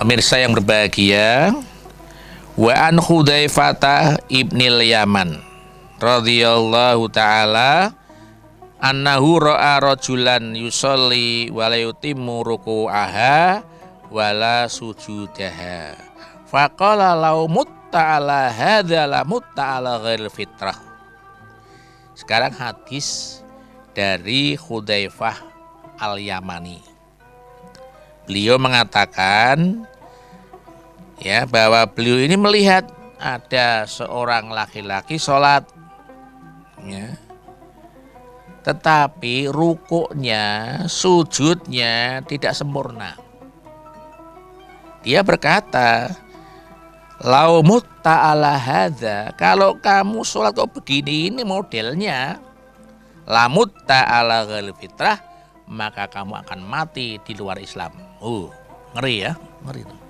Pemirsa yang berbahagia, wa an Hudzaifah ibnil Yaman radhiyallahu taala annahu ra'a rajulan yusolli wa la yutimmu ruku'aha wa la sujudaha faqala law mutta ala hadza la mutta ala ghairil fitrah. Sekarang hadis dari Hudzaifah al-Yamani. Beliau mengatakan ya bahwa beliau ini melihat ada seorang laki-laki sholat ya, tetapi rukuknya, sujudnya tidak sempurna. Dia berkata, lau mutta ala hadza, kalau kamu sholat kok begini, ini modelnya la mutta ala ghairil fitrah, maka kamu akan mati di luar Islam. Ngeri ya, ngeri tuh.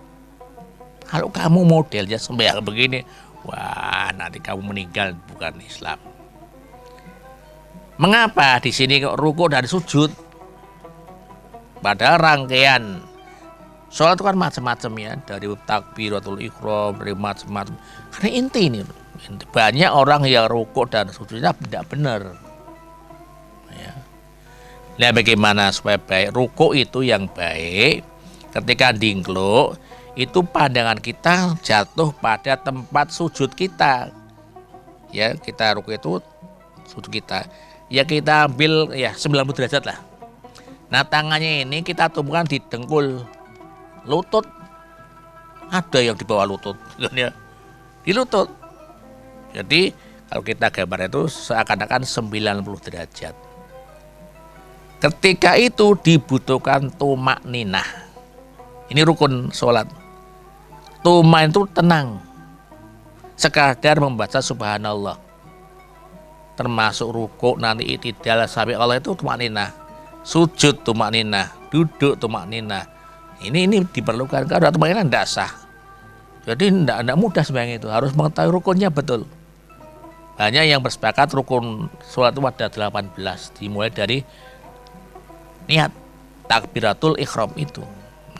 Kalau kamu modelnya sembahyang begini, wah nanti kamu meninggal bukan Islam. Mengapa di sini kok rukuk dan sujud? Padahal rangkaian sholat itu kan macam-macam ya, dari takbiratul ihram, dari macam-macam. Karena inti ini, banyak orang yang rukuk dan sujudnya tidak benar. Ya. Nah, bagaimana supaya baik? Rukuk itu yang baik. Ketika dingkluk, itu pandangan kita jatuh pada tempat sujud kita. Ya, kita rukuk itu sujud kita. Ya kita ambil ya 90 derajat lah. Nah, tangannya ini kita tumpukan di dengkul, lutut. Ada yang di bawah lutut, ya. Di lutut. Jadi kalau kita gambar itu seakan-akan 90 derajat. Ketika itu dibutuhkan tumak ninah. Ini rukun sholat. Tuma itu tenang, sekadar membaca subhanallah, termasuk rukuk nanti itidal sampai Allah itu tumak ninah, sujud tumak ninah, duduk tumak ninah. Ini diperlukan. Kalau tumak ninah tidak sah. Jadi tidak mudah sebenarnya, itu harus mengetahui rukunnya betul. Banyak yang bersepakat rukun sholat itu ada 18, dimulai dari niat takbiratul ihram itu.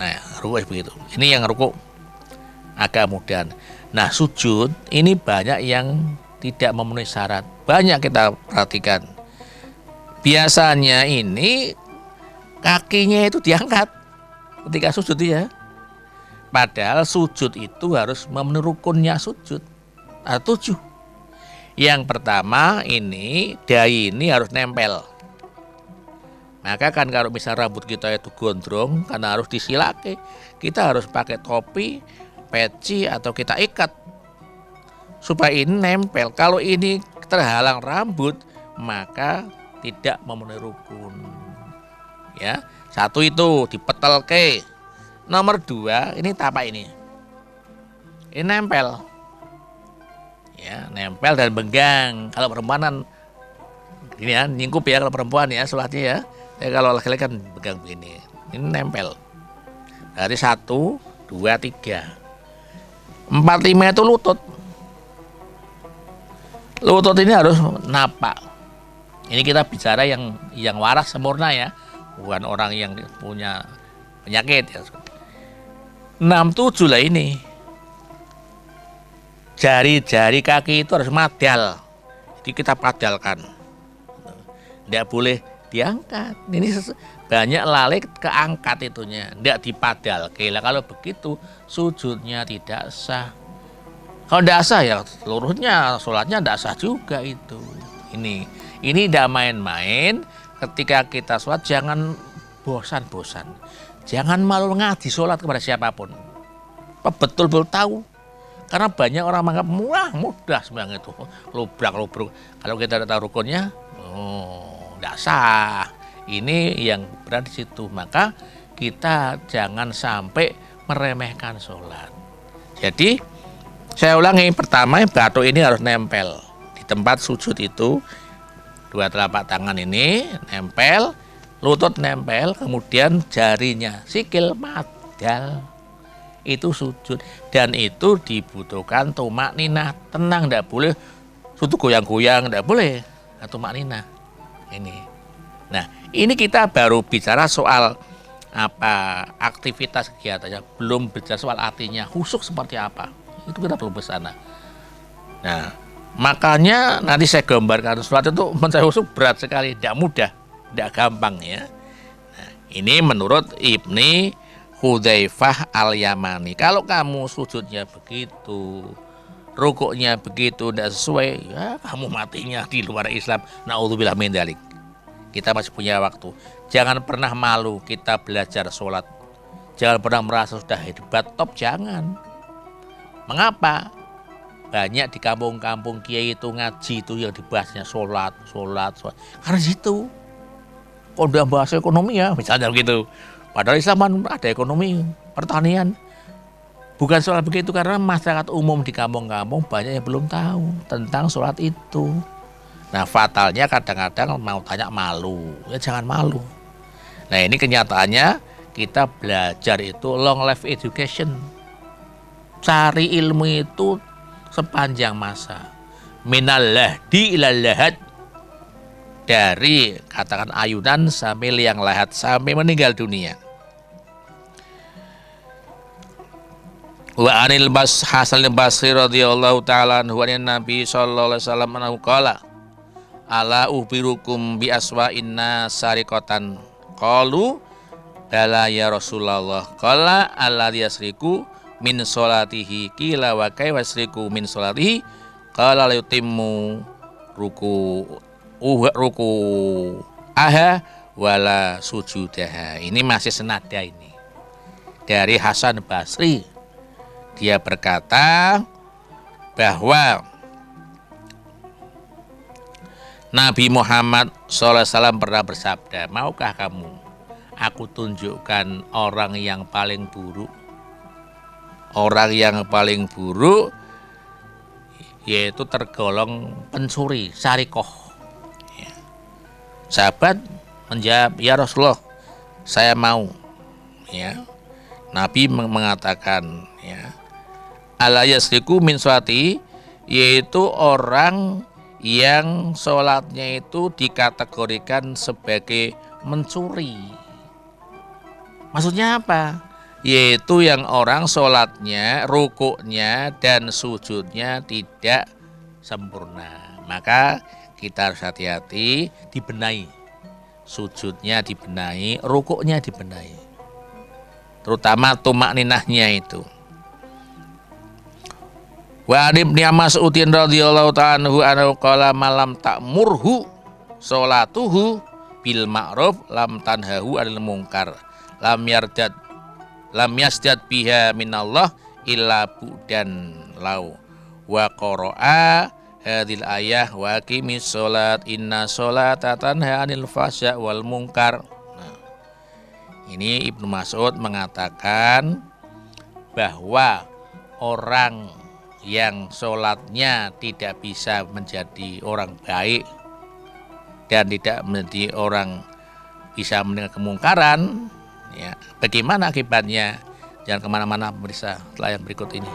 Nah, rukuk begitu. Ini yang rukuk agak mudah. Nah, sujud ini banyak yang tidak memenuhi syarat. Banyak kita perhatikan. Biasanya ini kakinya itu diangkat ketika sujud ya. Padahal sujud itu harus memenuhi rukunnya sujud. Ada 7. Yang pertama ini dahi ini harus nempel. Maka kan kalau misal rambut kita itu gondrong, karena harus disilake, kita harus pakai topi, peci atau kita ikat supaya ini nempel. Kalau ini terhalang rambut, maka tidak memenuhi rukun. Ya, 1 itu dipetelke. Nomor 2 ini tapak ini nempel. Ya, nempel dan benggang. Kalau perempuan ini ya nyingkup ya, kalau perempuan ya sholatnya ya. Kalau laki-laki kan pegang begini, ini nempel. Dari 1, 2, 3, 4, 5 itu lutut. Lutut ini harus napak. Ini kita bicara yang waras sempurna ya, bukan orang yang punya penyakit ya. 6, 7 lah ini. Jari-jari kaki itu harus madal. Jadi kita padalkan. Tidak boleh diangkat. Ini banyak lalai keangkat itunya, tidak dipadal. Kalau begitu sujudnya tidak sah. Kalau tidak sah ya seluruhnya sholatnya tidak sah juga itu. Ini tidak main-main. Ketika kita sholat jangan bosan-bosan. Jangan malu ngaji sholat kepada siapapun. Betul-betul tahu. Karena banyak orang menganggap mudah sebenarnya itu. Lubruk. Kalau kita tidak tahu rukunnya, tidak sah. Ini yang berada di situ. Maka kita jangan sampai meremehkan sholat. Jadi saya ulangi, pertama batu ini harus nempel di tempat sujud itu. 2 telapak tangan ini nempel, lutut nempel, kemudian jarinya sikil madal. Itu sujud, dan itu dibutuhkan tumak ninah, tenang, tidak boleh sujud goyang-goyang, tidak boleh. Tumak ninah ini. Nah, ini kita baru bicara soal apa aktivitas kegiatannya, belum bicara soal artinya khusyuk seperti apa, itu kita belum ke sana. Nah, makanya nanti saya gambarkan sholat itu mencari khusyuk berat sekali, tidak mudah, tidak gampang ya. Nah, ini menurut Ibni Hudzaifah Al-Yamani. Kalau kamu sujudnya begitu, rukuknya begitu tidak sesuai, ya kamu matinya di luar Islam. Na'udzubillah min dzalik. Kita masih punya waktu. Jangan pernah malu kita belajar sholat. Jangan pernah merasa sudah hebat top, jangan. Mengapa? Banyak di kampung-kampung kiai itu ngaji itu yang dibahasnya sholat. Karena situ. Kalau udah bahas ekonomi ya, misalnya begitu. Padahal Islam ada ekonomi, pertanian. Bukan soal begitu, karena masyarakat umum di kampung-kampung banyak yang belum tahu tentang sholat itu. Nah, fatalnya kadang-kadang mau tanya malu. Ya jangan malu. Nah, ini kenyataannya kita belajar itu long life education. Cari ilmu itu sepanjang masa. Minal lahdi ilal lahad. Dari katakan ayunan sampai liang lahat, sampai meninggal dunia. Wa anil Hasan al-Basri radhiyallahu ta'ala anhu an Nabi sallallahu alaihi wasallam anhu qala ala ubirukum bi aswa'in nasariqatan qalu bala ya Rasulullah qala alladhi yasriku min sholatihi qila wa kayfa yasriku min sholatihi qala la yutimmu ruku aha wala sujudaha. Ini masih senada ini dari Hasan Basri. Dia berkata bahwa Nabi Muhammad SAW pernah bersabda, maukah kamu aku tunjukkan orang yang paling buruk? Orang yang paling buruk yaitu tergolong pencuri, sarikoh. Sahabat menjawab, ya Rasulullah, saya mau. Ya, Nabi mengatakan, ya, ala yasriku min sholati, yaitu orang yang sholatnya itu dikategorikan sebagai mencuri. Maksudnya apa? Yaitu yang orang sholatnya, rukuknya dan sujudnya tidak sempurna. Maka kita harus hati-hati, dibenahi. Sujudnya dibenahi, rukuknya dibenahi. Terutama tumak ninahnya itu. Wa Ibnu Mas'udin radhiyallahu ta'ala anhu qala malam ta'murhu sholatuhu bil ma'ruf lam tanhahu 'anil munkar lam yasdad biha minallah illa bu'dan lau wa qara'a hadhil ayah wa aqimis sholat inna sholata tanha 'anil fahsya wal munkar. Nah, ini Ibnu Mas'ud mengatakan bahwa orang yang sholatnya tidak bisa menjadi orang baik dan tidak menjadi orang bisa meninggalkan kemungkaran, ya, bagaimana akibatnya? Jangan kemana-mana, pemirsa, setelah yang berikut ini.